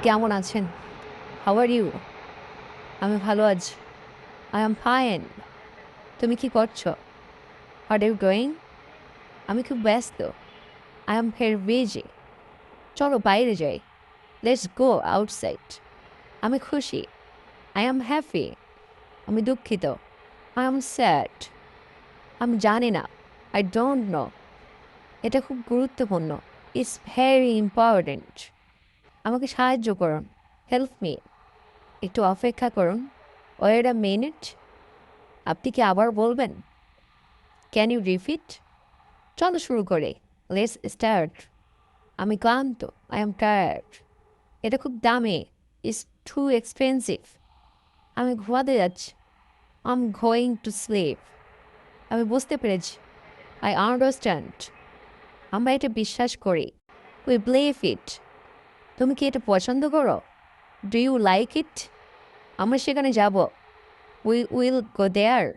কেমন আছেন? How are you? আমি ভালো আছি। I am fine. তুমি কি করছো? What are you doing? আমি খুব ব্যস্ত। I am very busy. চলো বাইরে যাই। Let's go outside. আমি খুশি। I am happy. আমি দুঃখিত। I am sad. আমি জানি না। I don't know. এটা খুব গুরুত্বপূর্ণ। It's very important. আমাকে সাহায্য করুন। Help me. একটু অপেক্ষা করুন। Wait a minute. আপনি কি আবার বলবেন? Can you repeat? চলো শুরু করে। Let's start. আমি ক্লান্ত। I am tired. এটা খুব দামি। It's too expensive. আমি ঘুমাতে যাচ্ছি। I am going to sleep. আমি বুঝতে পেরেছি। I understand. আমরা এটা বিশ্বাস করি। We believe it. তুমি কি এটা পছন্দ করো? Do you like it? আমরা সেখানে যাব। We will go there.